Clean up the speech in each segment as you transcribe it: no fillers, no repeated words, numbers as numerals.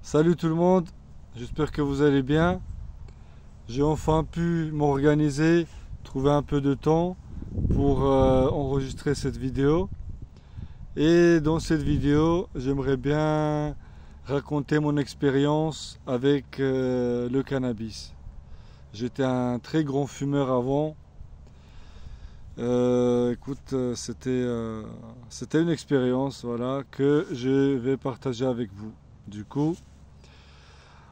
Salut tout le monde, j'espère que vous allez bien. J'ai enfin pu m'organiser, trouver un peu de temps pour enregistrer cette vidéo. Et dans cette vidéo, j'aimerais bien raconter mon expérience avec le cannabis. J'étais un très grand fumeur avant. Écoute, c'était une expérience, voilà, que je vais partager avec vous. Du coup,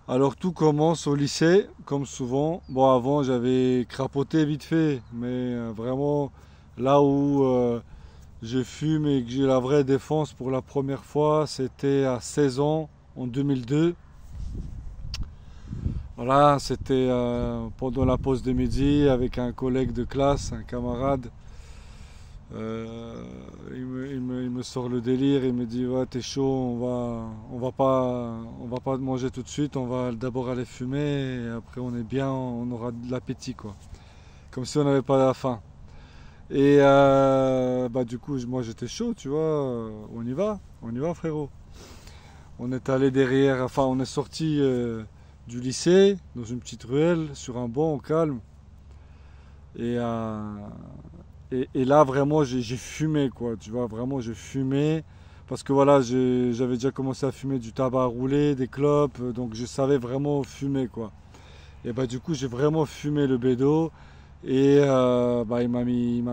alors tout commence au lycée, comme souvent. Bon, avant j'avais crapoté vite fait, mais vraiment là où je fume et que j'ai la vraie défense pour la première fois, c'était à 16 ans, en 2002. Voilà, c'était pendant la pause de midi avec un collègue de classe, un camarade. Il me sort le délire, il me dit ouais t'es chaud, on va pas manger tout de suite, on va d'abord aller fumer et après on est bien, on aura de l'appétit quoi. Comme si on n'avait pas la faim. Et bah du coup moi j'étais chaud, tu vois, on y va frérot. On est allé derrière, enfin on est sorti du lycée dans une petite ruelle sur un banc au calme et et là, vraiment, j'ai fumé, quoi. Tu vois, vraiment, j'ai fumé. Parce que voilà, j'avais déjà commencé à fumer du tabac à rouler, des clopes. Donc, je savais vraiment fumer, quoi. Et bah, du coup, j'ai vraiment fumé le bédo. Et bah, il m'a mis.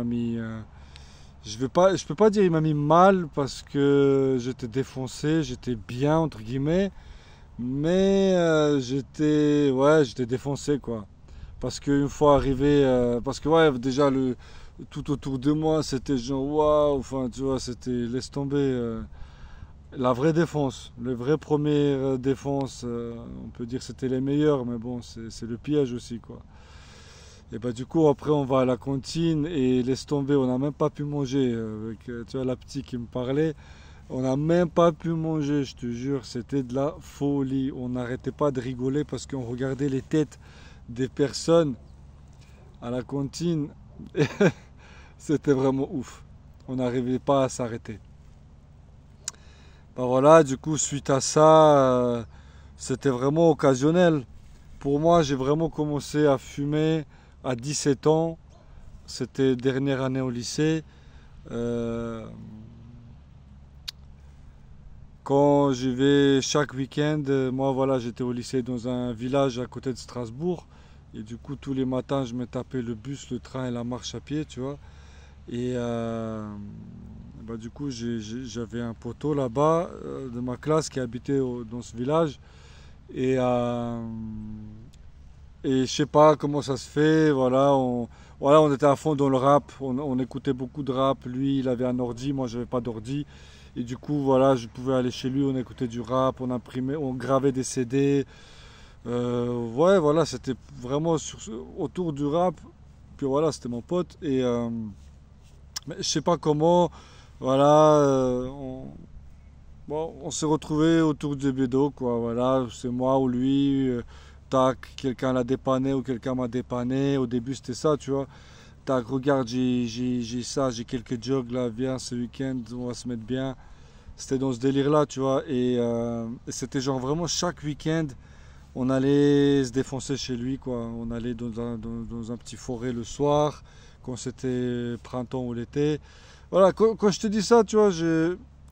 Je peux pas dire il m'a mis mal parce que j'étais défoncé, j'étais bien, entre guillemets. Mais j'étais défoncé, quoi. Parce qu'une fois arrivé, parce que ouais, déjà tout autour de moi, c'était genre waouh, enfin tu vois, c'était laisse tomber la vraie défense, les vraies premières défenses, on peut dire que c'était les meilleurs, mais bon, c'est le piège aussi quoi. Et bah du coup après on va à la cantine et laisse tomber, on n'a même pas pu manger avec tu vois la petite qui me parlait, on n'a même pas pu manger, je te jure, c'était de la folie, on n'arrêtait pas de rigoler parce qu'on regardait les têtes des personnes à la cantine. C'était vraiment ouf. On n'arrivait pas à s'arrêter. Ben voilà, du coup, suite à ça, c'était vraiment occasionnel. Pour moi, j'ai vraiment commencé à fumer à 17 ans. C'était dernière année au lycée. Euh, Quand j'y vais chaque week-end, moi voilà, j'étais au lycée dans un village à côté de Strasbourg. Et du coup, tous les matins, je me tapais le bus, le train et la marche à pied, tu vois. Et bah, du coup, j'avais un poteau là-bas de ma classe qui habitait dans ce village. Et, et je sais pas comment ça se fait. Voilà, on était à fond dans le rap. On écoutait beaucoup de rap. Lui, il avait un ordi, moi, j'avais pas d'ordi. Et du coup, voilà, je pouvais aller chez lui, on écoutait du rap, on imprimait, on gravait des CD. Ouais, voilà, c'était vraiment autour du rap. Puis voilà, c'était mon pote. Et mais je sais pas comment, voilà, bon, on s'est retrouvé autour du bédo, quoi. Voilà, c'est moi ou lui, tac, quelqu'un l'a dépanné ou quelqu'un m'a dépanné. Au début, c'était ça, tu vois. Tac, regarde, j'ai ça, j'ai quelques jogs là, viens ce week-end, on va se mettre bien. C'était dans ce délire-là, tu vois. Et c'était genre vraiment chaque week-end, on allait se défoncer chez lui, quoi. On allait dans un petit forêt le soir, quand c'était printemps ou l'été. Voilà, quand je te dis ça, tu vois,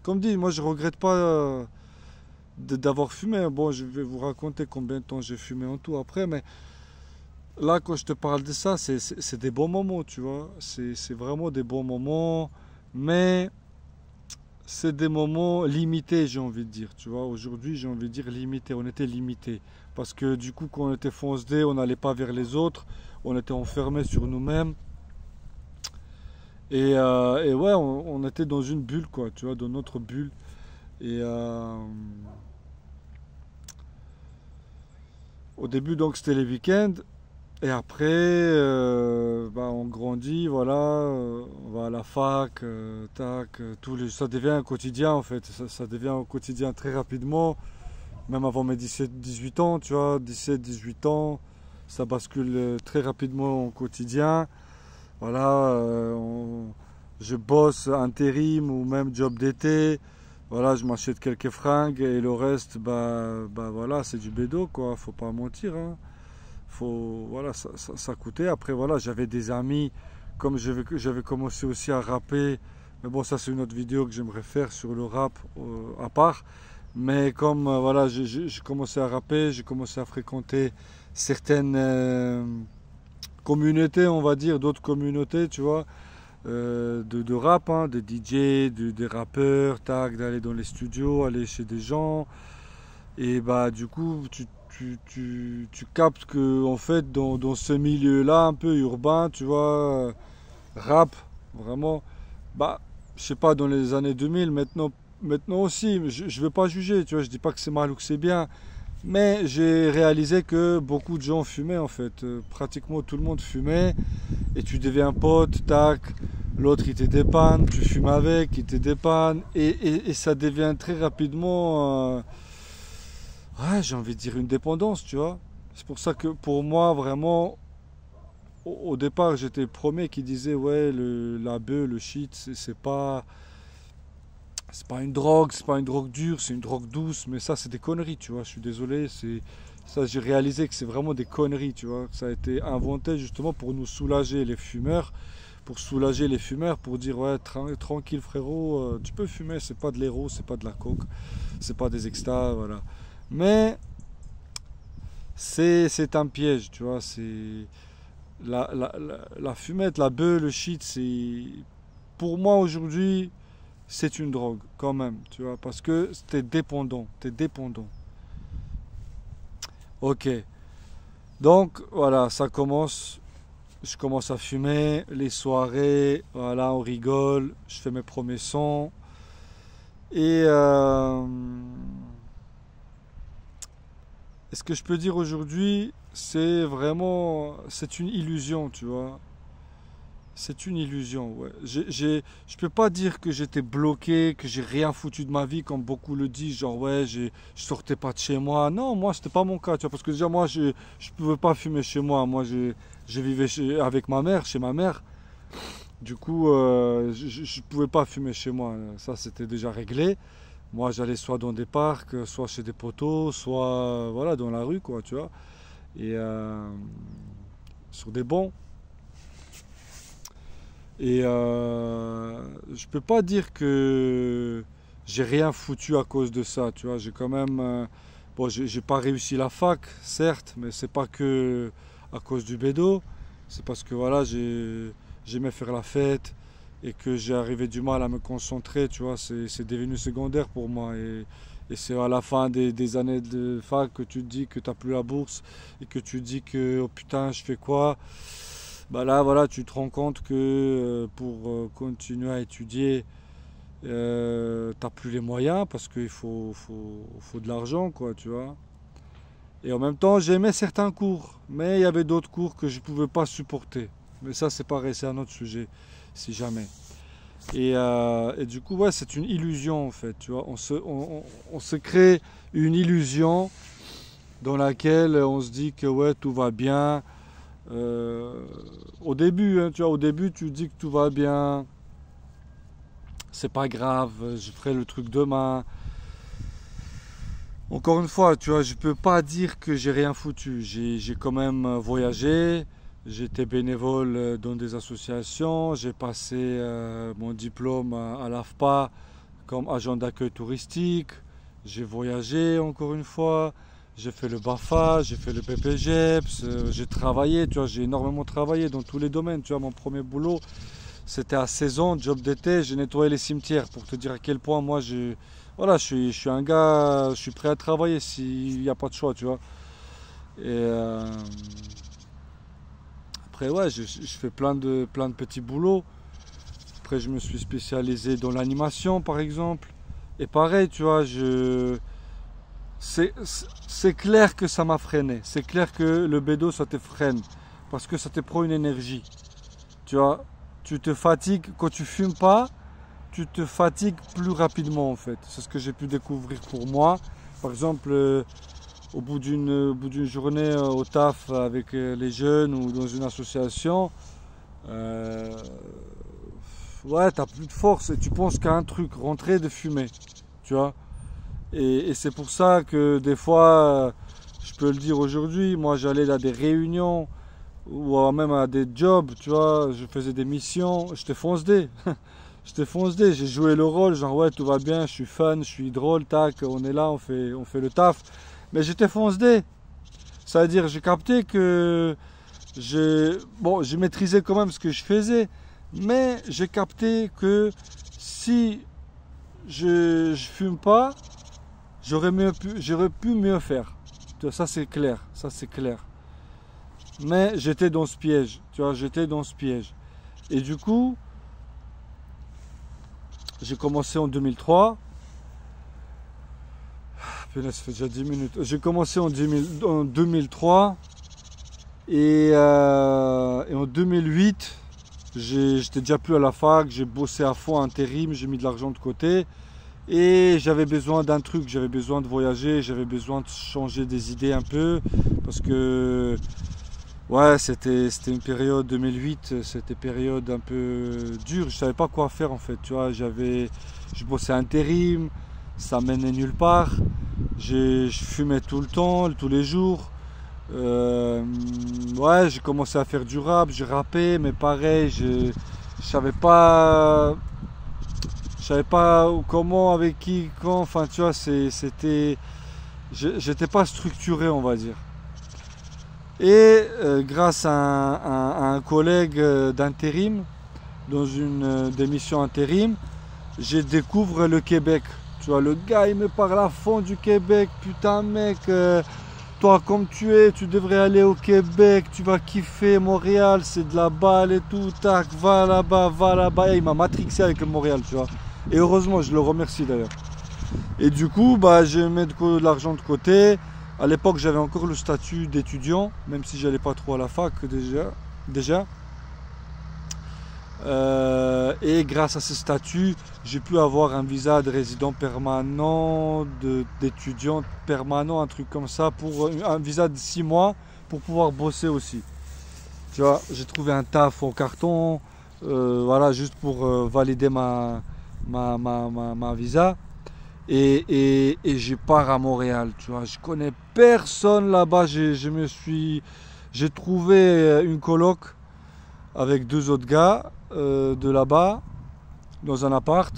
comme dit, moi je regrette pas d'avoir fumé. Bon, je vais vous raconter combien de temps j'ai fumé en tout après, mais là, quand je te parle de ça, c'est des bons moments, tu vois. C'est vraiment des bons moments, mais c'est des moments limités, j'ai envie de dire. Tu vois, aujourd'hui, j'ai envie de dire limité. On était limité. Parce que du coup, quand on était fonce-dé, on n'allait pas vers les autres. On était enfermé sur nous-mêmes. Et ouais, on était dans une bulle, quoi. Tu vois, dans notre bulle. Et au début, donc, c'était les week-ends. Et après, bah, on grandit, voilà. On va à la fac, tac. Ça devient un quotidien, en fait. Ça devient un quotidien très rapidement. Même avant mes 17-18 ans, tu vois, 17-18 ans, ça bascule très rapidement au quotidien. Voilà, je bosse intérim ou même job d'été. Voilà, je m'achète quelques fringues et le reste, bah voilà, c'est du bédo, quoi. Faut pas mentir, hein. Voilà, ça coûtait. Après, voilà, j'avais des amis, comme j'avais commencé aussi à rapper. Mais bon, ça, c'est une autre vidéo que j'aimerais faire sur le rap à part. Mais comme, voilà, j'ai commencé à rapper, j'ai commencé à fréquenter certaines communautés, on va dire, d'autres communautés, tu vois, de rap, hein, des DJ, des rappeurs, tac, d'aller dans les studios, aller chez des gens. Et bah du coup, tu captes que en fait dans ce milieu-là, un peu urbain, tu vois, rap, vraiment, bah je sais pas, dans les années 2000, maintenant aussi, je veux pas juger, tu vois, je dis pas que c'est mal ou que c'est bien, mais j'ai réalisé que beaucoup de gens fumaient en fait. Pratiquement tout le monde fumait. Et tu deviens pote, tac. L'autre il te dépanne, tu fumes avec, il te dépanne. Et ça devient très rapidement, ouais, j'ai envie de dire une dépendance, tu vois. C'est pour ça que pour moi, vraiment, au départ, j'étais le premier qui disait, ouais, la bœuf, le shit, c'est pas une drogue dure, c'est une drogue douce, mais ça c'est des conneries, tu vois, je suis désolé, ça j'ai réalisé que c'est vraiment des conneries, tu vois, ça a été inventé justement pour nous soulager les fumeurs, pour dire ouais, tranquille frérot, tu peux fumer, c'est pas de l'héros, c'est pas de la coke, c'est pas des extas, voilà. Mais c'est un piège, tu vois, c'est la fumette, la beuh, le shit, c'est pour moi aujourd'hui c'est une drogue quand même, tu vois, parce que t'es dépendant. Ok, donc voilà, je commence à fumer, les soirées, voilà, on rigole, je fais mes premiers sons, et ce que je peux dire aujourd'hui, c'est une illusion, tu vois. C'est une illusion, ouais. Je peux pas dire que j'étais bloqué, que j'ai rien foutu de ma vie, comme beaucoup le disent, genre ouais, je sortais pas de chez moi. Non, moi c'était pas mon cas, tu vois, parce que déjà moi je pouvais pas fumer chez moi. Moi je vivais avec ma mère, chez ma mère. Du coup, je pouvais pas fumer chez moi. Ça c'était déjà réglé. Moi j'allais soit dans des parcs, soit chez des potos, soit voilà dans la rue, quoi, tu vois. Et sur des bancs. Et je peux pas dire que j'ai rien foutu à cause de ça, tu vois. J'ai quand même, bon, j'ai pas réussi la fac, certes, mais c'est pas que à cause du bédo. C'est parce que voilà, j'aimais faire la fête et que j'ai arrivé du mal à me concentrer, tu vois. C'est devenu secondaire pour moi. Et c'est à la fin des années de fac que tu te dis que t'as plus la bourse et que tu te dis que oh putain, je fais quoi? Bah là, voilà, tu te rends compte que pour continuer à étudier, t'as plus les moyens parce qu'il faut de l'argent, quoi, tu vois. Et en même temps, j'aimais certains cours, mais il y avait d'autres cours que je ne pouvais pas supporter. Mais ça, c'est pareil, c'est un autre sujet, si jamais. Et du coup, ouais, c'est une illusion, en fait, tu vois. On se crée une illusion dans laquelle on se dit que, ouais, tout va bien. Au début, hein, tu vois, au début, tu dis que tout va bien, c'est pas grave, je ferai le truc demain. Encore une fois, tu vois, je peux pas dire que j'ai rien foutu. J'ai quand même voyagé, j'étais bénévole dans des associations, j'ai passé mon diplôme à l'AFPA comme agent d'accueil touristique, j'ai voyagé encore une fois. J'ai fait le BAFA, j'ai fait le BPGEPS, j'ai travaillé, tu vois, j'ai énormément travaillé dans tous les domaines. Tu vois, mon premier boulot, c'était à 16 ans, job d'été, j'ai nettoyé les cimetières pour te dire à quel point moi, voilà, je suis un gars, je suis prêt à travailler s'il n'y a pas de choix, tu vois. Et après, ouais, je fais plein de petits boulots. Après, je me suis spécialisé dans l'animation, par exemple. Et pareil, tu vois, c'est clair que ça m'a freiné. C'est clair que le bédo, ça te freine. Parce que ça te prend une énergie. Tu vois, tu te fatigues. Quand tu fumes pas, tu te fatigues plus rapidement en fait. C'est ce que j'ai pu découvrir pour moi. Par exemple, au bout d'une journée au taf avec les jeunes ou dans une association, ouais, t'as plus de force et tu penses qu'à un truc, rentrer de fumer. tu vois. Et c'est pour ça que des fois, je peux le dire aujourd'hui, moi j'allais à des réunions ou même à des jobs, tu vois, je faisais des missions, j'étais fonce-dé. J'étais fonce-dé, j'ai joué le rôle, genre ouais, tout va bien, je suis fun, je suis drôle, tac, on est là, on fait le taf. Mais j'étais fonce-dé. C'est-à-dire, j'ai capté que bon, j'ai maîtrisé quand même ce que je faisais, mais j'ai capté que si je fume pas, j'aurais pu mieux faire. Tu vois, ça c'est clair, ça c'est clair. Mais j'étais dans ce piège, tu vois, j'étais dans ce piège. Et du coup, j'ai commencé en 2003. Punaise, ça fait déjà 10 minutes. J'ai commencé en 2003 et en 2008, j'étais déjà plus à la fac, j'ai bossé à fond intérim, j'ai mis de l'argent de côté et j'avais besoin d'un truc, j'avais besoin de voyager, j'avais besoin de changer des idées un peu parce que ouais, c'était une période 2008, c'était une période un peu dure, je savais pas quoi faire en fait, tu vois, je bossais intérim, ça menait nulle part, je fumais tout le temps, tous les jours. Ouais, j'ai commencé à faire du rap, j'ai rappé, mais pareil, je savais pas, je savais pas comment, avec qui, quand. Enfin, tu vois, j'étais pas structuré, on va dire. Et grâce à un collègue d'intérim, dans une démission intérim, j'ai découvert le Québec. Tu vois, le gars, il me parle à fond du Québec. Putain, mec, toi, comme tu es, tu devrais aller au Québec. Tu vas kiffer Montréal, c'est de la balle et tout. Tac, va là-bas, va là-bas. Et il m'a matrixé avec le Montréal, tu vois. Et heureusement, je le remercie d'ailleurs. Et du coup, bah, j'ai mis de l'argent de côté. À l'époque, j'avais encore le statut d'étudiant, même si j'allais pas trop à la fac déjà. Et grâce à ce statut, j'ai pu avoir un visa de résident permanent, d'étudiant permanent, un truc comme ça, pour un visa de 6 mois pour pouvoir bosser aussi. Tu vois, j'ai trouvé un taf en carton, voilà, juste pour valider ma visa. Et je pars à Montréal, tu vois, je connais personne là-bas, j'ai trouvé une coloc avec deux autres gars de là-bas, dans un appart.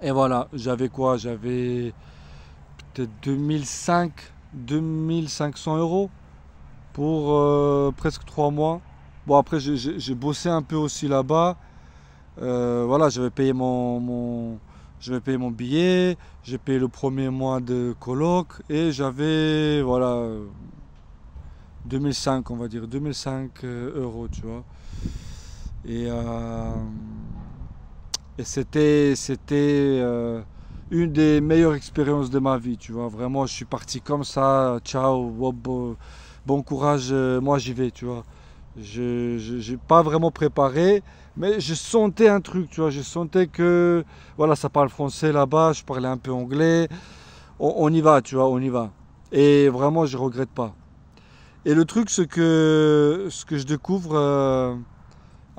Et voilà, j'avais quoi? J'avais peut-être 2500 euros pour presque 3 mois. Bon, après, j'ai bossé un peu aussi là-bas. Voilà, j'avais payé mon billet, j'ai payé le premier mois de coloc et j'avais, voilà, 2005, on va dire, 2005 euros, tu vois. Et, c'était une des meilleures expériences de ma vie, tu vois. Vraiment, je suis parti comme ça, ciao, bon courage, moi j'y vais, tu vois. Je n'ai pas vraiment préparé, mais je sentais un truc, tu vois. Je sentais que, voilà, ça parle français là-bas, je parlais un peu anglais. On y va, tu vois, on y va. Et vraiment, je regrette pas. Et le truc, c'est que ce que je découvre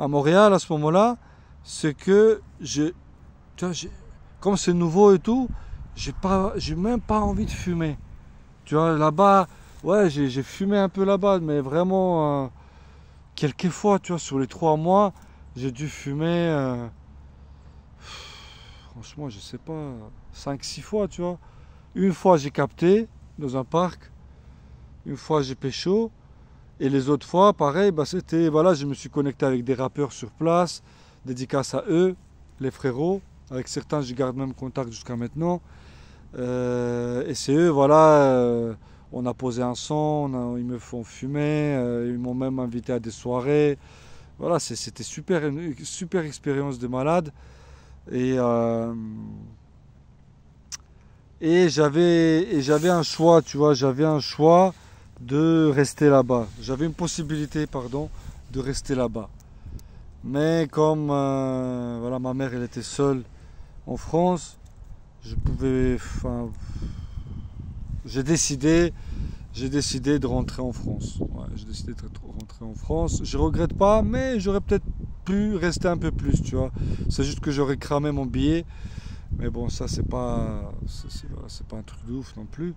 à Montréal à ce moment-là, c'est que tu vois, comme c'est nouveau et tout, j'ai même pas envie de fumer. Tu vois, là-bas, ouais, j'ai fumé un peu là-bas, mais vraiment, quelques fois, tu vois, sur les 3 mois, j'ai dû fumer, franchement, je sais pas, 5 6 fois, tu vois. Une fois, j'ai capté dans un parc, une fois, j'ai pécho. Et les autres fois, pareil, bah c'était, voilà, je me suis connecté avec des rappeurs sur place, dédicace à eux, les frérots. Avec certains, je garde même contact jusqu'à maintenant. Et c'est eux, voilà, on a posé un son, ils me font fumer, ils m'ont même invité à des soirées. Voilà, c'était super, une super expérience de malade. Et, euh, et j'avais un choix, tu vois, j'avais un choix de rester là-bas. J'avais une possibilité, pardon, de rester là-bas. Mais comme voilà, ma mère elle était seule en France, je pouvais, enfin, j'ai décidé, j'ai décidé de rentrer en France. Ouais, j'ai décidé de rentrer en France. Je regrette pas, mais j'aurais peut-être pu rester un peu plus, tu vois. C'est juste que j'aurais cramé mon billet. Mais bon, ça, c'est pas un truc de ouf non plus.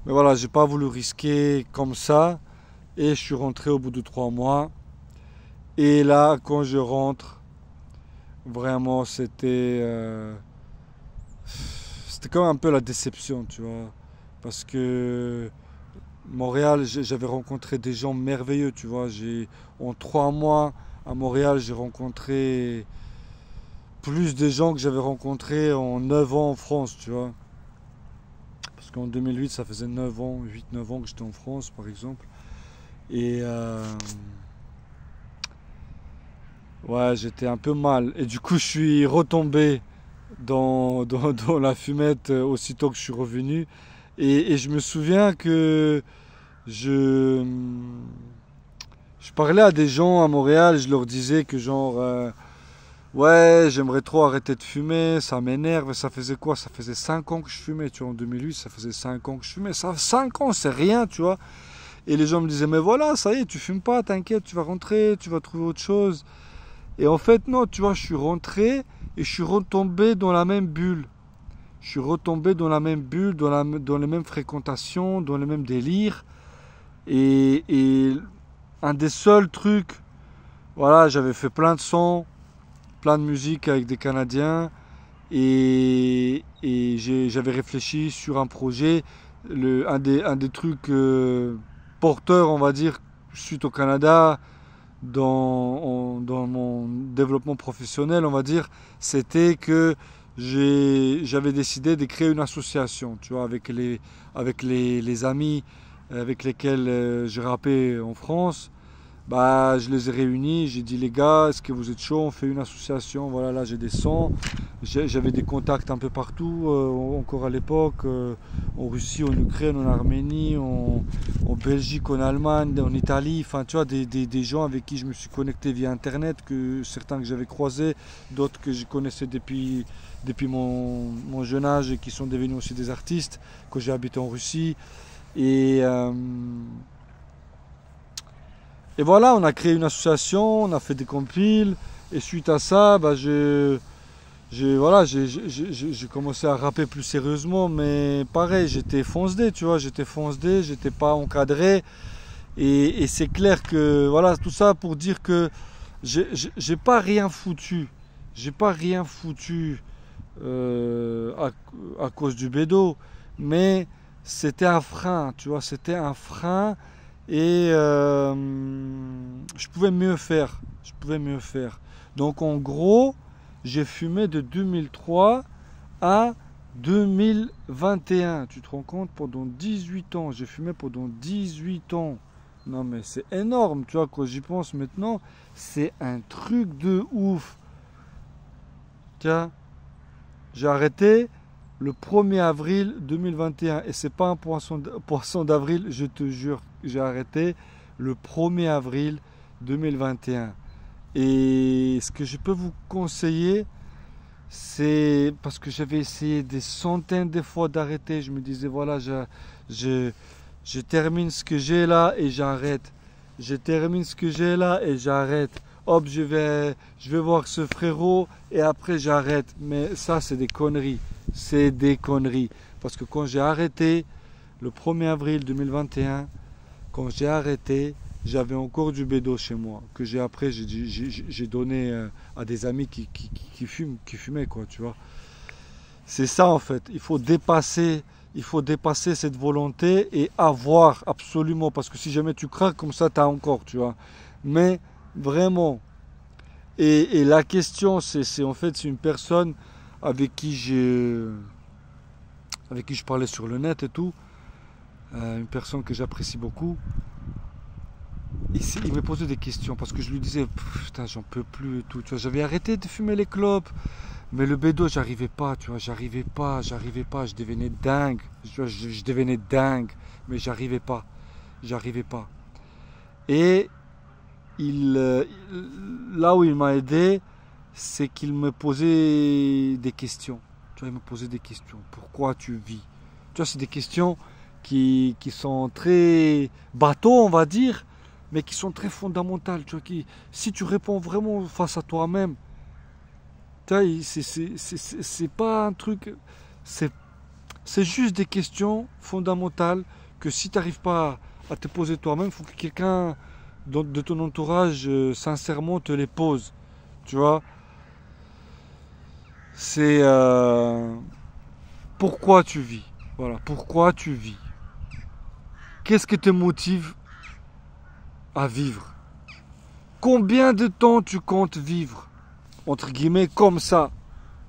Mais voilà, j'ai pas voulu risquer comme ça. Et je suis rentré au bout de 3 mois. Et là, quand je rentre, vraiment, c'était quand même un peu la déception, tu vois. Parce que Montréal, j'avais rencontré des gens merveilleux, tu vois. En 3 mois à Montréal, j'ai rencontré plus de gens que j'avais rencontrés en 9 ans en France, tu vois. Parce qu'en 2008, ça faisait 9 ans, 8-9 ans que j'étais en France, par exemple. Et ouais, j'étais un peu mal. Et du coup, je suis retombé dans la fumette aussitôt que je suis revenu. Et je me souviens que je, je parlais à des gens à Montréal, je leur disais que genre, ouais, j'aimerais trop arrêter de fumer, ça m'énerve. Ça faisait quoi? Ça faisait 5 ans que je fumais, tu vois, en 2008, ça faisait 5 ans que je fumais. Ça, 5 ans, c'est rien, tu vois. Et les gens me disaient, mais voilà, ça y est, tu fumes pas, t'inquiète, tu vas rentrer, tu vas trouver autre chose. Et en fait, non, tu vois, je suis rentré et je suis retombé dans la même bulle. Je suis retombé dans la même bulle, dans les mêmes fréquentations, dans les mêmes délires. Et un des seuls trucs, voilà, j'avais fait plein de sons, plein de musique avec des Canadiens. Et j'avais réfléchi sur un projet, un des trucs porteurs, on va dire, suite au Canada, dans mon développement professionnel, on va dire, c'était que j'avais décidé de créer une association, tu vois, avec les amis avec lesquels j'ai rappé en France. Bah, je les ai réunis, j'ai dit les gars, est-ce que vous êtes chaud? On fait une association, voilà, là j'ai des sons. J'avais des contacts un peu partout, encore à l'époque, en Russie, en Ukraine, en Arménie, en Belgique, en Allemagne, en Italie, enfin tu vois, des gens avec qui je me suis connecté via Internet, certains que j'avais croisés, d'autres que je connaissais depuis mon jeune âge et qui sont devenus aussi des artistes, quand j'ai habité en Russie. Et... Et voilà, on a créé une association, on a fait des compiles, et suite à ça, bah, voilà, j'ai commencé à rapper plus sérieusement, mais pareil, j'étais foncedé, tu vois, j'étais pas encadré, et c'est clair que, voilà, tout ça pour dire que j'ai pas rien foutu, à cause du bédo, mais c'était un frein, tu vois, c'était un frein. Et je pouvais mieux faire. Donc en gros, j'ai fumé de 2003 à 2021. Tu te rends compte? Pendant 18 ans. J'ai fumé pendant 18 ans. Non mais c'est énorme, tu vois, quand j'y pense maintenant, c'est un truc de ouf. Tiens, j'ai arrêté le 1er avril 2021. Et c'est pas un poisson d'avril, je te jure. J'ai arrêté le 1er avril 2021. Et ce que je peux vous conseiller, c'est parce que j'avais essayé des centaines de fois d'arrêter. Je me disais, voilà, je termine ce que j'ai là et j'arrête. Je termine ce que j'ai là et j'arrête. Hop, je vais voir ce frérot et après j'arrête. Mais ça, c'est des conneries. C'est des conneries. Parce que quand j'ai arrêté, le 1er avril 2021, quand j'ai arrêté, j'avais encore du bédo chez moi. Que j'ai donné à des amis qui fumaient, quoi, tu vois. C'est ça, en fait. Il faut dépasser cette volonté et avoir absolument. Parce que si jamais tu craques comme ça, tu as encore, tu vois. Mais vraiment. Et la question, en fait, c'est une personne avec qui je parlais sur le net et tout, une personne que j'apprécie beaucoup. Il me posait des questions parce que je lui disais, putain, j'en peux plus et tout. Tu vois, j'avais arrêté de fumer les clopes, mais le bédo, j'arrivais pas, tu vois, j'arrivais pas. Je devenais dingue, je devenais dingue, mais j'arrivais pas. Et là où il m'a aidé, c'est qu'il me posait des questions. Tu vois, il me posait des questions. Pourquoi tu vis? Tu vois, c'est des questions qui sont très bateaux, on va dire, mais qui sont très fondamentales. Tu vois, si tu réponds vraiment face à toi-même, Tu vois, c'est pas un truc, c'est juste des questions fondamentales que si tu n'arrives pas à te poser toi-même, il faut que quelqu'un de ton entourage, sincèrement, te les pose. Tu vois, c'est pourquoi tu vis. Voilà, pourquoi tu vis. Qu'est-ce qui te motive à vivre? Combien de temps tu comptes vivre, entre guillemets, comme ça,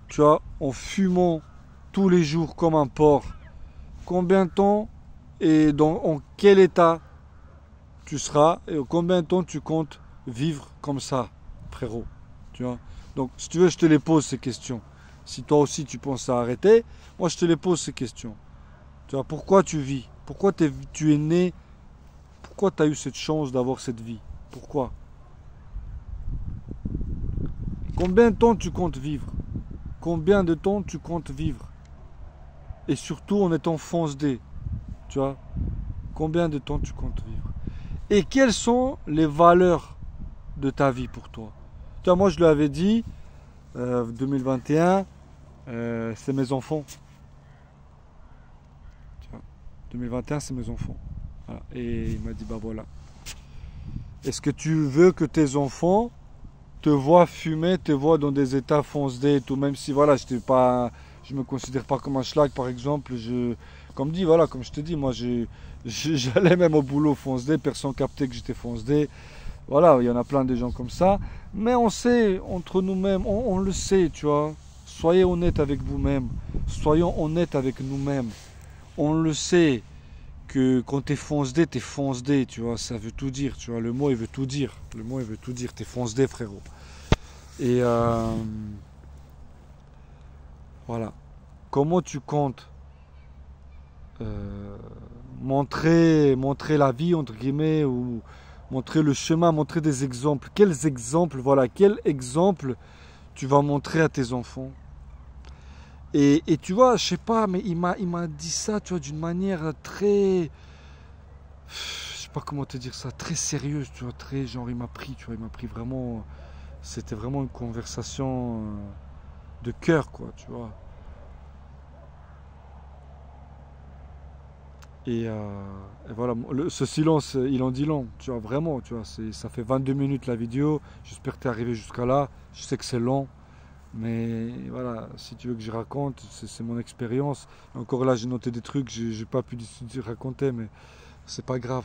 tu vois, en fumant tous les jours comme un porc? Combien de temps et en quel état tu seras et combien de temps tu comptes vivre comme ça, frérot, tu vois? Donc, si tu veux, je te les pose ces questions. Si toi aussi tu penses à arrêter, moi je te les pose ces questions. Tu vois, pourquoi tu vis? Pourquoi tu es né? Pourquoi tu as eu cette chance d'avoir cette vie? Pourquoi? Combien de temps tu comptes vivre? Combien de temps tu comptes vivre? Et surtout en étant fonce-dé, tu vois? Combien de temps tu comptes vivre? Et quelles sont les valeurs de ta vie pour toi? Tu vois, moi je l'avais dit, 2021, c'est mes enfants. Tu vois, 2021, c'est mes enfants. Voilà. Et il m'a dit, bah voilà. Est-ce que tu veux que tes enfants te voient fumer, te voient dans des états fonce-dé et tout, même si voilà, je me considère pas comme un schlag par exemple, comme dit, voilà, comme je te dis, moi j'allais même au boulot fonce-dé, personne captait que j'étais fonce-dé. Voilà, il y en a plein de gens comme ça, mais on sait entre nous-mêmes, on le sait, tu vois. Soyez honnête avec vous-même, soyons honnêtes avec nous-mêmes. On le sait que quand t'es fonce-dé, tu vois, ça veut tout dire, tu vois. Le mot il veut tout dire, t'es fonce-dé, frérot. Et voilà. Comment tu comptes montrer la vie, entre guillemets, ou montrer le chemin, montrer des exemples. Quels exemples, voilà, quel exemple tu vas montrer à tes enfants? Et tu vois, je sais pas, mais il m'a dit ça, tu vois, d'une manière très, je sais pas comment te dire ça, très sérieuse, tu vois, très, genre, il m'a pris, tu vois, il m'a pris vraiment, c'était vraiment une conversation de cœur, quoi, tu vois. Et voilà, ce silence, il en dit long, tu vois, vraiment, tu vois, ça fait 22 minutes la vidéo, j'espère que tu es arrivé jusqu'à là, je sais que c'est long, mais voilà, si tu veux que je raconte, c'est mon expérience. Encore là, j'ai noté des trucs, j'ai pas pu raconter, mais c'est pas grave.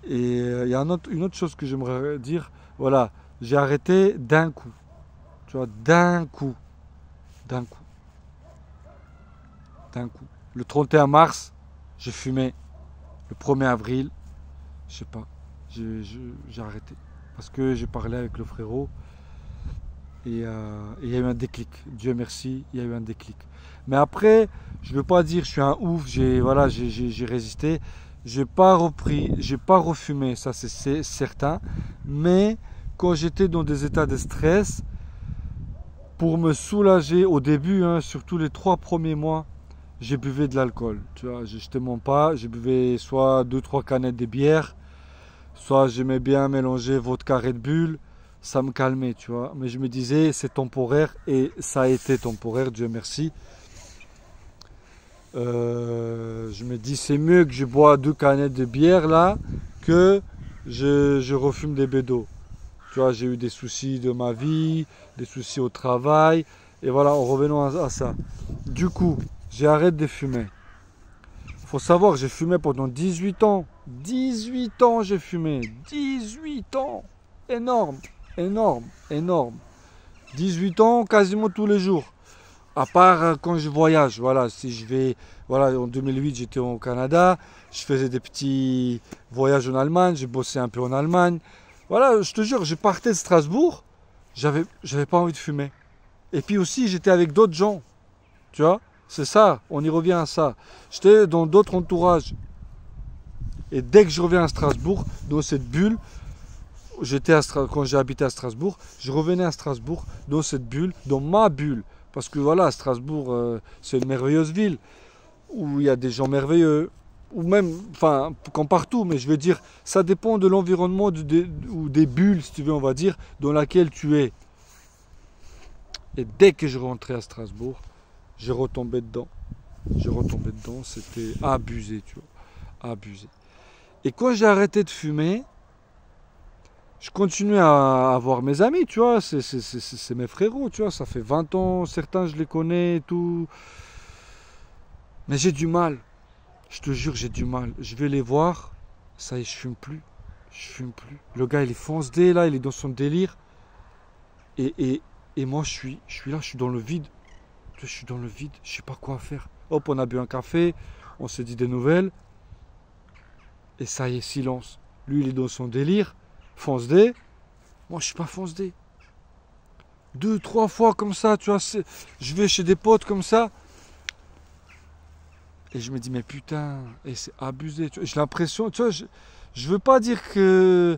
Et il y a une autre chose que j'aimerais dire, voilà, j'ai arrêté d'un coup, tu vois, d'un coup, d'un coup, d'un coup. Le 31 mars, j'ai fumé. Le 1er avril, je sais pas, j'ai arrêté. Parce que j'ai parlé avec le frérot et il y a eu un déclic. Dieu merci, il y a eu un déclic. Mais après, je ne veux pas dire je suis un ouf, voilà, j'ai résisté. J'ai pas repris, j'ai pas refumé, ça c'est certain. Mais quand j'étais dans des états de stress, pour me soulager au début, hein, surtout les 3 premiers mois, j'ai buvais de l'alcool, tu vois, je te mens pas, j'ai buvais soit 2-3 canettes de bière, soit j'aimais bien mélanger vodka Red Bull, ça me calmait, tu vois, mais je me disais c'est temporaire et ça a été temporaire, Dieu merci. Je me dis c'est mieux que je bois 2 canettes de bière là que je refume des bédos. Tu vois, j'ai eu des soucis de ma vie, des soucis au travail, et voilà, en revenant à ça. Du coup, j'ai arrêté de fumer. Il faut savoir que j'ai fumé pendant 18 ans. 18 ans j'ai fumé. 18 ans. Énorme, énorme, énorme. 18 ans quasiment tous les jours. À part quand je voyage. Voilà, si je vais. Voilà, en 2008 j'étais au Canada. Je faisais des petits voyages en Allemagne. J'ai bossé un peu en Allemagne. Voilà, je te jure, je partais de Strasbourg. J'avais pas envie de fumer. Et puis aussi, j'étais avec d'autres gens. Tu vois? C'est ça, on y revient à ça. J'étais dans d'autres entourages. Et dès que je reviens à Strasbourg, dans cette bulle, quand j'ai habité à Strasbourg, je revenais à Strasbourg, dans cette bulle, dans ma bulle. Parce que voilà, Strasbourg, c'est une merveilleuse ville, où il y a des gens merveilleux, ou même, enfin, comme partout, mais je veux dire, ça dépend de l'environnement ou des bulles, si tu veux, on va dire, dans laquelle tu es. Et dès que je rentrais à Strasbourg, je retombais dedans. Je retombais dedans, c'était abusé, tu vois. Abusé. Et quand j'ai arrêté de fumer, je continuais à avoir mes amis, tu vois. C'est mes frérots, tu vois. Ça fait 20 ans, certains je les connais et tout. Mais j'ai du mal. Je te jure, j'ai du mal. Je vais les voir, ça y est, je fume plus. Je fume plus. Le gars, il est foncé là, il est dans son délire. Et, et, et moi, je suis là, je suis dans le vide. Je suis dans le vide, je sais pas quoi faire. Hop, on a bu un café, on s'est dit des nouvelles. Et ça y est, silence. Lui, il est dans son délire. Fonce D. Moi, je suis pas fonce D. 2, 3 fois comme ça, tu vois. Je vais chez des potes comme ça. Et je me dis, mais putain, et c'est abusé. J'ai l'impression, tu vois, je veux pas dire que.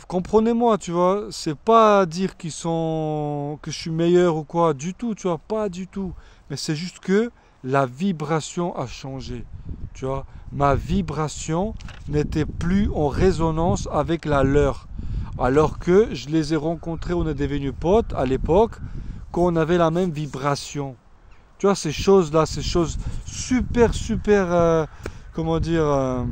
Comprenez-moi, tu vois, c'est pas dire qu'ils sont que je suis meilleur ou quoi, du tout, tu vois, pas du tout. Mais c'est juste que la vibration a changé, tu vois. Ma vibration n'était plus en résonance avec la leur. Alors que je les ai rencontrés, on est devenus potes à l'époque, quand on avait la même vibration. Tu vois, ces choses-là, ces choses super, super, comment dire,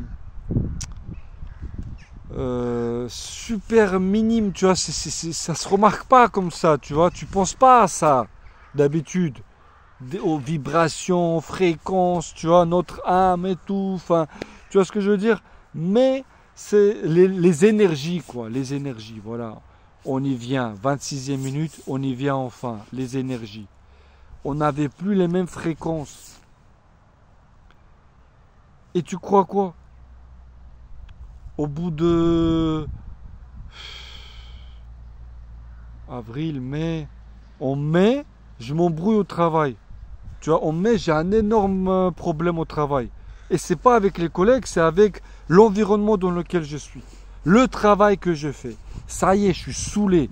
super minime, tu vois, ça se remarque pas comme ça, tu vois, tu penses pas à ça d'habitude, aux vibrations, aux fréquences, tu vois, notre âme et tout, enfin, tu vois ce que je veux dire, mais c'est les énergies, quoi, les énergies, voilà, on y vient, 26e minute, on y vient enfin, les énergies, on n'avait plus les mêmes fréquences, et tu crois quoi? Au bout de avril, mai. En mai, je m'embrouille au travail. Tu vois, en mai, j'ai un énorme problème au travail. Et c'est pas avec les collègues, c'est avec l'environnement dans lequel je suis. Le travail que je fais. Ça y est, je suis saoulé.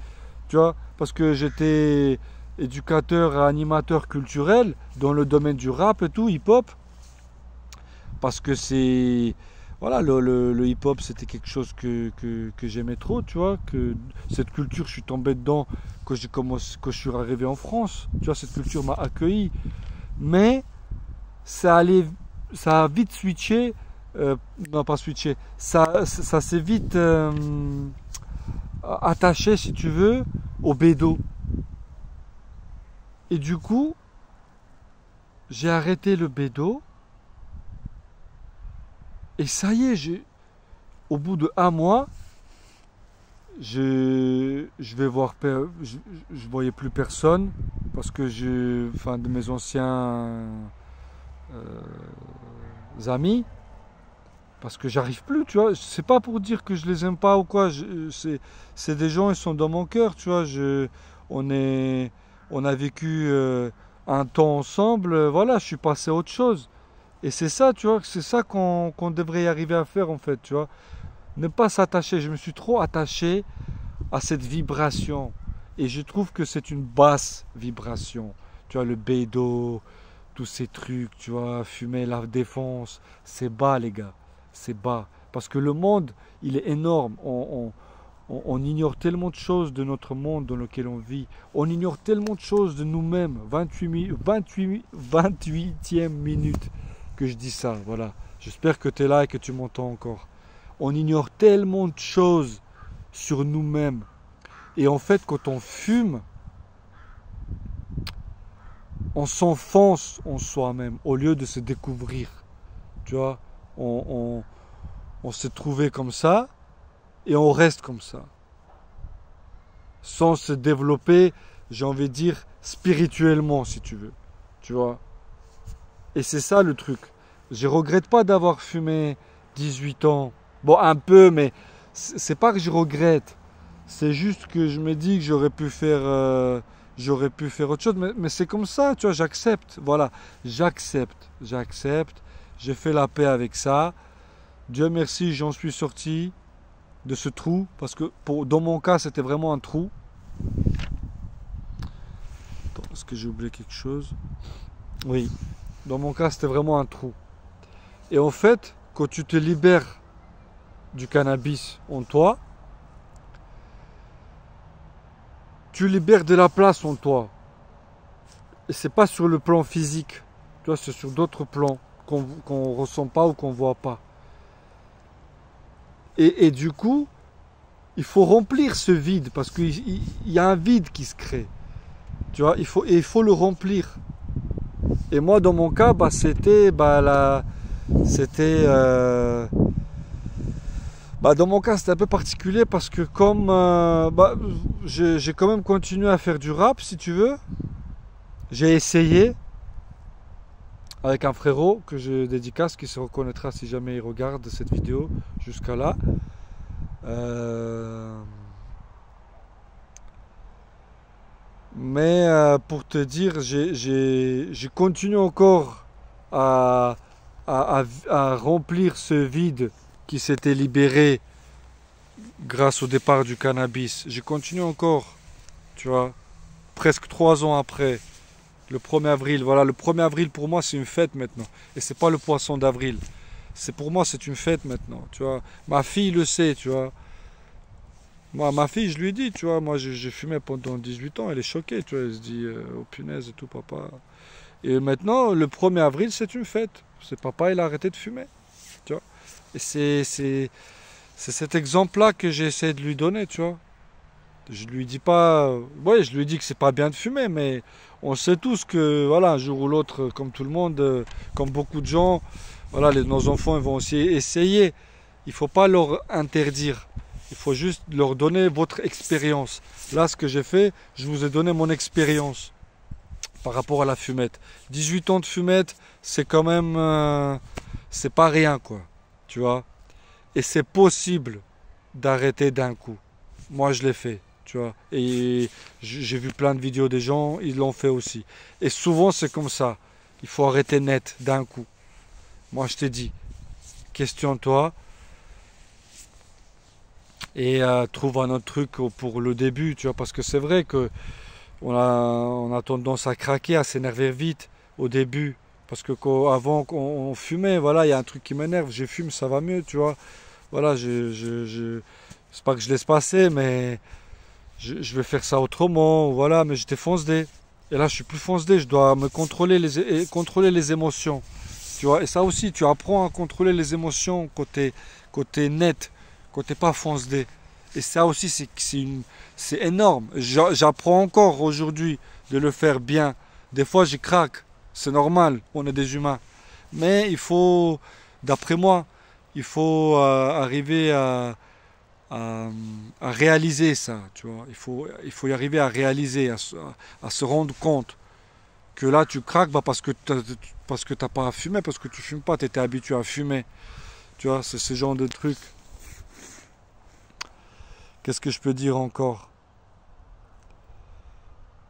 Tu vois, parce que j'étais éducateur et animateur culturel dans le domaine du rap et tout, hip-hop. Parce que c'est voilà, le hip-hop, c'était quelque chose que j'aimais trop, tu vois, que cette culture, je suis tombé dedans quand je suis arrivé en France, tu vois, cette culture m'a accueilli, mais ça a vite switché, non pas switché, ça s'est vite attaché, si tu veux, au bédo. Et du coup, j'ai arrêté le bédo, et ça y est, au bout de 1 mois, je vais voir, je voyais plus personne parce que enfin, de mes anciens amis, parce que j'arrive plus, tu vois. C'est pas pour dire que je les aime pas ou quoi. C'est des gens, ils sont dans mon cœur, tu vois. On est, on a vécu un temps ensemble. Voilà, je suis passé à autre chose. Et c'est ça, tu vois, c'est ça qu'on devrait y arriver à faire en fait, tu vois. Ne pas s'attacher. Je me suis trop attaché à cette vibration. Et je trouve que c'est une basse vibration. Tu vois, le bédo, tous ces trucs, tu vois, fumer la défense, c'est bas les gars. C'est bas. Parce que le monde, il est énorme. On ignore tellement de choses de notre monde dans lequel on vit. On ignore tellement de choses de nous-mêmes. 28e minute que je dis ça. Voilà. J'espère que tu es là et que tu m'entends encore. On ignore tellement de choses sur nous-mêmes. Et en fait, quand on fume, on s'enfonce en soi-même au lieu de se découvrir. Tu vois, on s'est trouvé comme ça et on reste comme ça. Sans se développer, j'ai envie de dire, spirituellement, si tu veux. Tu vois. Et c'est ça le truc. Je regrette pas d'avoir fumé 18 ans. Bon, un peu, mais c'est pas que je regrette. C'est juste que je me dis que j'aurais pu faire autre chose. Mais c'est comme ça, tu vois, j'accepte. Voilà, j'accepte. J'ai fait la paix avec ça. Dieu merci, j'en suis sorti de ce trou. Parce que dans mon cas, c'était vraiment un trou. Attends, est-ce que j'ai oublié quelque chose? Oui, dans mon cas, c'était vraiment un trou. Et en fait, quand tu te libères du cannabis en toi, tu libères de la place en toi. Et c'est pas sur le plan physique. Tu vois, c'est sur d'autres plans qu'on ressent pas ou qu'on voit pas. Et du coup, il faut remplir ce vide parce qu'il y a un vide qui se crée. Tu vois, il faut le remplir. Et moi, dans mon cas, dans mon cas, c'était un peu particulier parce que comme j'ai quand même continué à faire du rap, si tu veux. J'ai essayé avec un frérot que je dédicace, qui se reconnaîtra si jamais il regarde cette vidéo jusqu'à là. Euh, pour te dire, j'ai continué encore à, à remplir ce vide qui s'était libéré grâce au départ du cannabis. J'ai continué encore, tu vois, presque 3 ans après. Le 1er avril, voilà, le 1er avril pour moi c'est une fête maintenant. Et c'est pas le poisson d'avril. C'est pour moi c'est une fête maintenant, tu vois. Ma fille le sait, tu vois. Moi, ma fille, je lui dis, tu vois, moi j'ai fumé pendant 18 ans, elle est choquée, tu vois, elle se dit, oh punaise et tout, papa. Et maintenant, le 1er avril, c'est une fête. C'est papa, il a arrêté de fumer, tu vois. Et c'est cet exemple-là que j'essaie de lui donner, tu vois. Je lui dis pas, ouais, je lui dis que c'est pas bien de fumer, mais on sait tous que, voilà, un jour ou l'autre, comme tout le monde, comme beaucoup de gens, voilà, nos enfants ils vont aussi essayer. Il faut pas leur interdire. Il faut juste leur donner votre expérience. Là, ce que j'ai fait, je vous ai donné mon expérience par rapport à la fumette. 18 ans de fumette, c'est quand même, c'est pas rien, quoi. Tu vois. Et c'est possible d'arrêter d'un coup. Moi, je l'ai fait, tu vois. Et j'ai vu plein de vidéos des gens, ils l'ont fait aussi. Et souvent, c'est comme ça. Il faut arrêter net, d'un coup. Moi, je t'ai dit, questionne-toi et trouve un autre truc pour le début, tu vois. Parce que c'est vrai que on a tendance à craquer, à s'énerver vite au début. Parce que avant qu'on fumait, voilà, il y a un truc qui m'énerve, je fume, ça va mieux, tu vois. Voilà, c'est pas que je laisse passer, mais je vais faire ça autrement, voilà, mais j'étais fonce-dé. Et là, je suis plus fonce-dé, je dois me contrôler contrôler les émotions. Tu vois, et ça aussi, tu apprends à contrôler les émotions côté net, côté pas fonce-dé. Et ça aussi, c'est énorme. J'apprends encore aujourd'hui de le faire bien. Des fois, j'y craque. C'est normal, on est des humains. Mais il faut, d'après moi, il faut arriver à, à réaliser ça, tu vois. Il faut y arriver à réaliser, à se rendre compte que là, tu craques parce que t'as pas fumé, parce que tu fumes pas, tu étais habitué à fumer. Tu vois, c'est ce genre de truc. Qu'est-ce que je peux dire encore?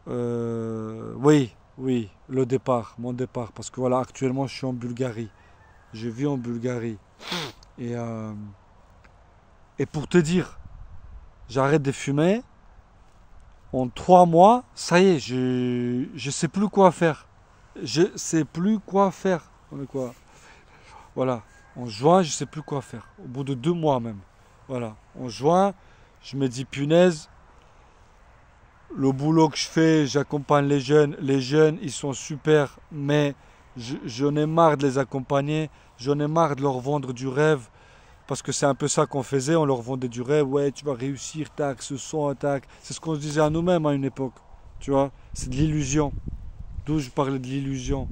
Oui, le départ, mon départ. Parce que voilà, actuellement, je suis en Bulgarie. Je vis en Bulgarie. Et, euh, et pour te dire, j'arrête de fumer. En 3 mois, ça y est, je sais plus quoi faire. Je sais plus quoi faire. On est quoi? Voilà. En juin, je sais plus quoi faire. Au bout de 2 mois même. Voilà. En juin, je me dis punaise, le boulot que je fais, j'accompagne les jeunes. Les jeunes, ils sont super, mais j'en ai marre de les accompagner. J'en ai marre de leur vendre du rêve. Parce que c'est un peu ça qu'on faisait, on leur vendait du rêve, ouais, tu vas réussir, tac, ce son, tac. C'est ce qu'on se disait à nous-mêmes à une époque, tu vois. C'est de l'illusion. D'où je parlais de l'illusion.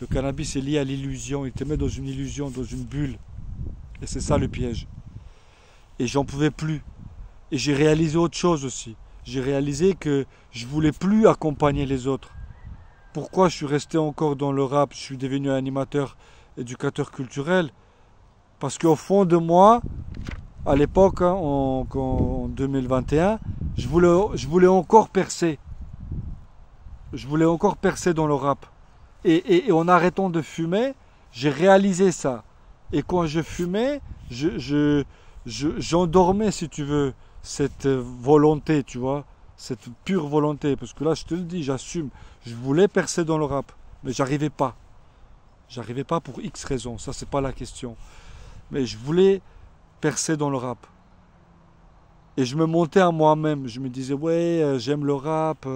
Le cannabis est lié à l'illusion, il te met dans une illusion, dans une bulle. Et c'est ça le piège. Et j'en pouvais plus. Et j'ai réalisé autre chose aussi. J'ai réalisé que je voulais plus accompagner les autres. Pourquoi je suis resté encore dans le rap, je suis devenu animateur, éducateur culturel? Parce qu'au fond de moi, à l'époque, hein, en 2021, je voulais encore percer. Je voulais encore percer dans le rap. Et en arrêtant de fumer, j'ai réalisé ça. Et quand je fumais, j'endormais, si tu veux, cette volonté, tu vois, cette pure volonté. Parce que là, je te le dis, j'assume. Je voulais percer dans le rap, mais j'arrivais pas. J'arrivais pas pour X raisons, ça c'est pas la question. Mais je voulais percer dans le rap. Et je me montais à moi-même. Je me disais, ouais, j'aime le rap,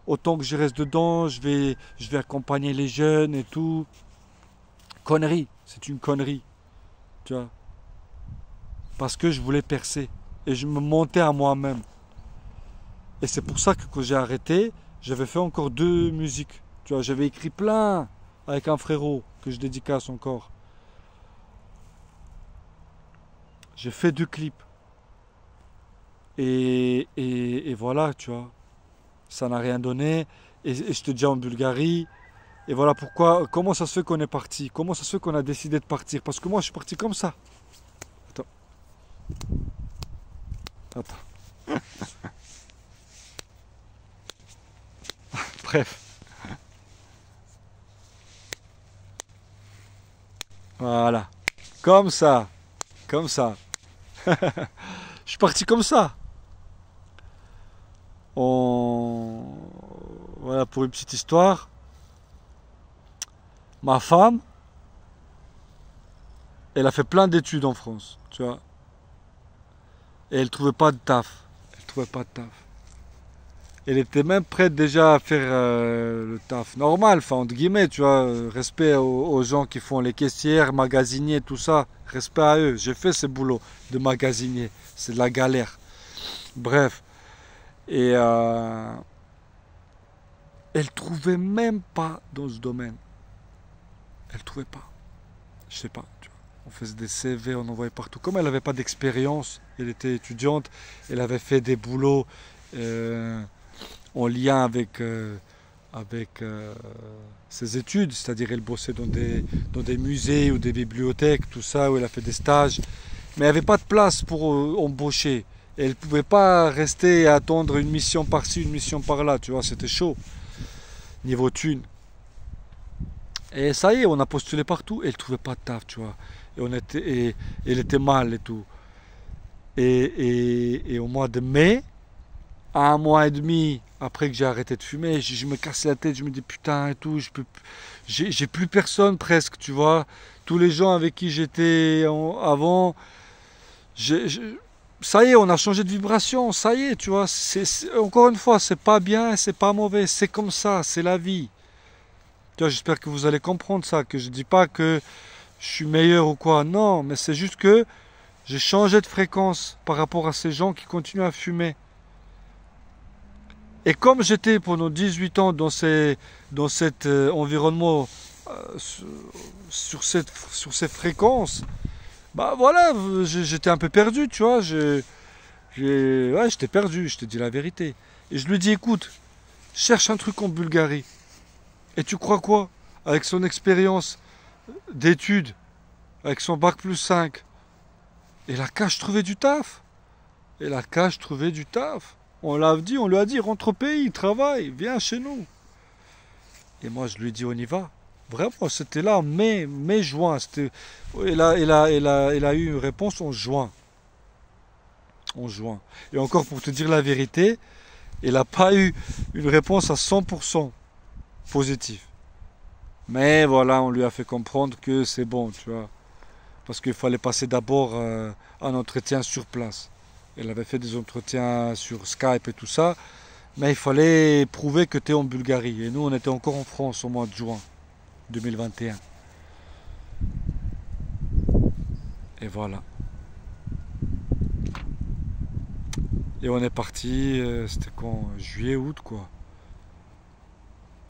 autant que je reste dedans, je vais accompagner les jeunes et tout. Connerie, c'est une connerie, tu vois. Parce que je voulais percer. Et je me montais à moi-même. Et c'est pour ça que quand j'ai arrêté, j'avais fait encore 2 musiques. Tu vois, j'avais écrit plein avec un frérot que je dédicace encore. J'ai fait 2 clips. Et voilà, tu vois. Ça n'a rien donné. Et je te dis en Bulgarie. Et voilà pourquoi, comment ça se fait qu'on est parti? Comment ça se fait qu'on a décidé de partir? Parce que moi, je suis parti comme ça. Attends, attends. Bref, voilà. Comme ça. Comme ça. Je suis parti comme ça. On... Voilà pour une petite histoire. Ma femme, elle a fait plein d'études en France, tu vois. Et elle trouvait pas de taf. Elle trouvait pas de taf. Elle était même prête déjà à faire le taf normal, enfin entre guillemets, tu vois. Respect aux gens qui font les caissières, magasiniers, tout ça. Respect à eux. J'ai fait ce boulot de magasinier. C'est de la galère. Bref. Et elle trouvait même pas dans ce domaine. Elle trouvait pas. Je sais pas. Tu vois. On faisait des CV, on envoyait partout. Comme elle n'avait pas d'expérience, elle était étudiante, elle avait fait des boulots euh, en lien avec ses études, c'est-à-dire elle bossait dans des musées ou des bibliothèques, tout ça, où elle a fait des stages. Mais elle n'avait pas de place pour embaucher. Et elle ne pouvait pas rester à attendre une mission par-ci, une mission par-là, tu vois, c'était chaud, niveau thune. Et ça y est, on a postulé partout et elle trouvait pas de taf, tu vois. Et elle était mal et tout. Et au mois de mai, un mois et demi après que j'ai arrêté de fumer, je me casse la tête, je me dis putain et tout, j'ai plus personne presque, tu vois. Tous les gens avec qui j'étais avant, j'ai- je- ça y est, on a changé de vibration, ça y est, tu vois. Encore une fois, c'est pas bien, c'est pas mauvais, c'est comme ça, c'est la vie. Tu vois, j'espère que vous allez comprendre ça, que je dis pas que je suis meilleur ou quoi. Non, mais c'est juste que j'ai changé de fréquence par rapport à ces gens qui continuent à fumer. Et comme j'étais pendant 18 ans dans cet environnement, sur, sur ces fréquences, bah voilà, j'étais un peu perdu, tu vois. Ouais, j'étais perdu, je te dis la vérité. Et je lui dis, écoute, cherche un truc en Bulgarie. Et tu crois quoi? Avec son expérience d'études, avec son bac plus 5, et la cache trouvait du taf. Et la cache trouvait du taf. On lui a dit, rentre au pays, travaille, viens chez nous. Et moi, je lui ai dit, on y va. Vraiment, c'était là en juin. Elle a eu une réponse en juin. En juin. Et encore pour te dire la vérité, elle n'a pas eu une réponse à 100% positive. Mais voilà, on lui a fait comprendre que c'est bon, tu vois. Parce qu'il fallait passer d'abord un entretien sur place. Elle avait fait des entretiens sur Skype et tout ça, mais il fallait prouver que tu es en Bulgarie. Et nous, on était encore en France au mois de juin 2021. Et voilà. Et on est parti, c'était quand? Juillet, août, quoi.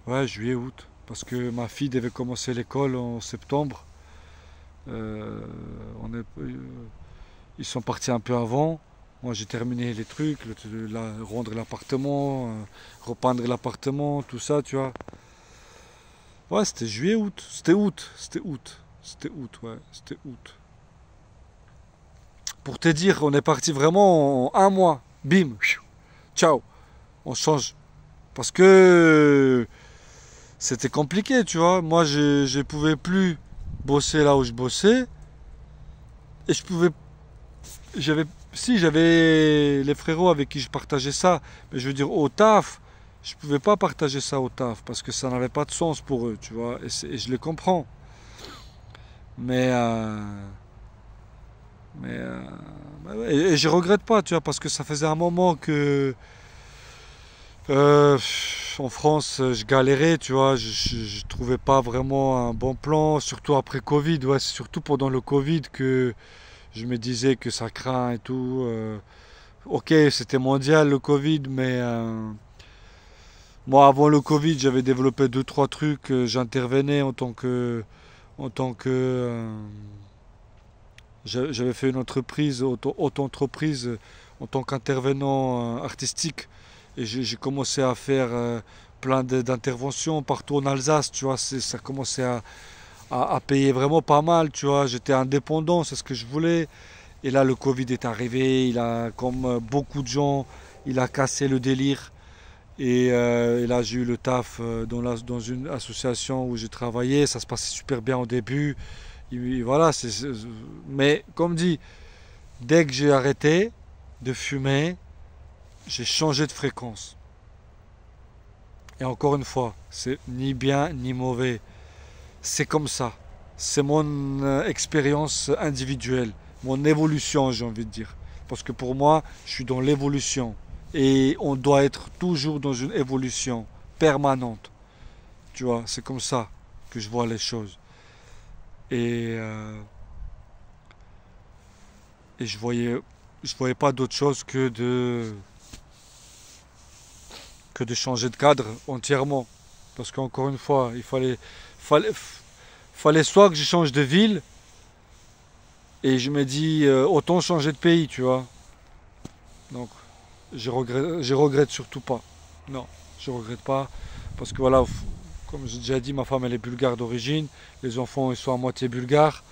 Ouais, juillet, août. Parce que ma fille devait commencer l'école en septembre. Euh, ils sont partis un peu avant. Moi, j'ai terminé les trucs, rendre l'appartement, repeindre l'appartement, tout ça, tu vois. Ouais, c'était juillet, août. C'était août, ouais, c'était août. Pour te dire, on est parti vraiment en un mois. Bim, ciao, on change. Parce que c'était compliqué, tu vois. Moi, je pouvais plus bosser là où je bossais. Et je pouvais j'avais si j'avais les frérots avec qui je partageais ça, mais je veux dire au taf, je pouvais pas partager ça au taf parce que ça n'avait pas de sens pour eux, tu vois, et je les comprends. Mais mais bah ouais, et je regrette pas, tu vois, parce que ça faisait un moment que euh, En France, je galérais, tu vois, je trouvais pas vraiment un bon plan, surtout après Covid. Ouais, c'est surtout pendant le Covid que je me disais que ça craint et tout. Ok, c'était mondial le Covid, mais moi avant le Covid, j'avais développé deux trois trucs. J'intervenais en tant que, j'avais fait une entreprise, auto-entreprise, en tant qu'intervenant artistique. Et j'ai commencé à faire plein d'interventions partout en Alsace, tu vois. Ça commençait à payer vraiment pas mal, tu vois. J'étais indépendant, c'est ce que je voulais. Et là, le Covid est arrivé. Il a, comme beaucoup de gens, il a cassé le délire. Et là, j'ai eu le taf dans une association où j'ai travaillé. Ça se passait super bien au début. Et voilà, mais comme dit, dès que j'ai arrêté de fumer, j'ai changé de fréquence. Et encore une fois, c'est ni bien ni mauvais. C'est comme ça. C'est mon expérience individuelle, mon évolution, j'ai envie de dire. Parce que pour moi, je suis dans l'évolution. Et on doit être toujours dans une évolution permanente. Tu vois, c'est comme ça que je vois les choses. Et, euh, et je voyais pas d'autre chose que de changer de cadre entièrement. Parce qu'encore une fois, fallait, fallait soit que je change de ville, et je me dis autant changer de pays, tu vois. Donc, je regrette surtout pas. Non, je regrette pas. Parce que voilà, comme j'ai déjà dit, ma femme elle est bulgare d'origine, les enfants ils sont à moitié bulgares.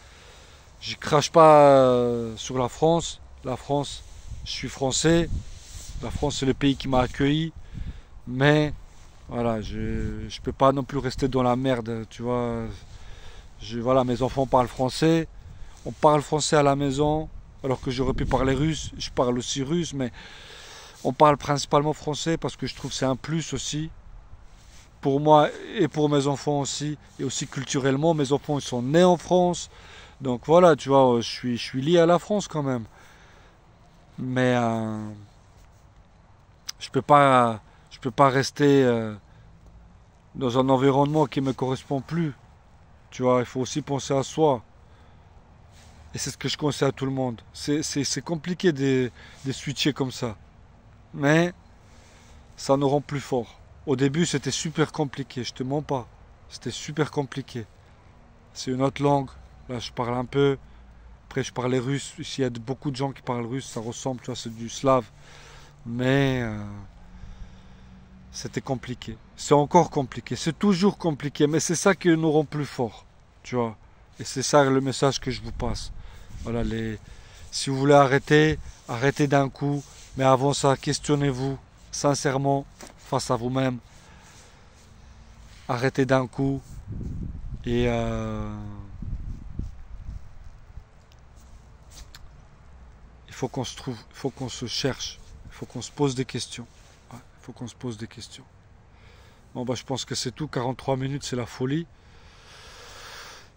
Je crache pas sur la France. La France, je suis français. La France c'est le pays qui m'a accueilli. Mais voilà, je peux pas non plus rester dans la merde, tu vois. Voilà, mes enfants parlent français. On parle français à la maison, alors que j'aurais pu parler russe. Je parle aussi russe, mais on parle principalement français parce que je trouve que c'est un plus aussi. Pour moi et pour mes enfants aussi. Et aussi culturellement, mes enfants ils sont nés en France. Donc voilà, tu vois, je suis lié à la France quand même. Mais je peux pas, je peux pas rester dans un environnement qui me correspond plus. Tu vois, il faut aussi penser à soi. Et c'est ce que je conseille à tout le monde. C'est compliqué de switcher comme ça. Mais ça nous rend plus forts. Au début, c'était super compliqué, je te mens pas. C'était super compliqué. C'est une autre langue. Là, je parle un peu. Après, je parlais russe. Ici, il y a beaucoup de gens qui parlent russe. Ça ressemble, tu vois, c'est du slave. Mais c'était compliqué. C'est encore compliqué. C'est toujours compliqué. Mais c'est ça qui nous rend plus forts. Tu vois. Et c'est ça le message que je vous passe. Voilà, si vous voulez arrêter, arrêtez d'un coup. Mais avant ça, questionnez-vous sincèrement face à vous-même. Arrêtez d'un coup. Et il faut qu'on se trouve, il faut qu'on se cherche, il faut qu'on se pose des questions. Ouais, il faut qu'on se pose des questions. Bon, bah, je pense que c'est tout. 43 minutes, c'est la folie.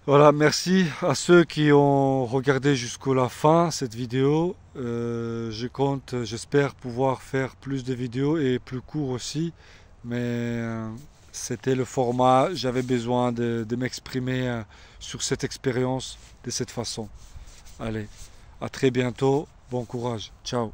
Voilà, merci à ceux qui ont regardé jusqu'à la fin cette vidéo. J'espère pouvoir faire plus de vidéos et plus court aussi. Mais c'était le format. J'avais besoin de m'exprimer sur cette expérience de cette façon. Allez, à très bientôt. Bon courage. Ciao.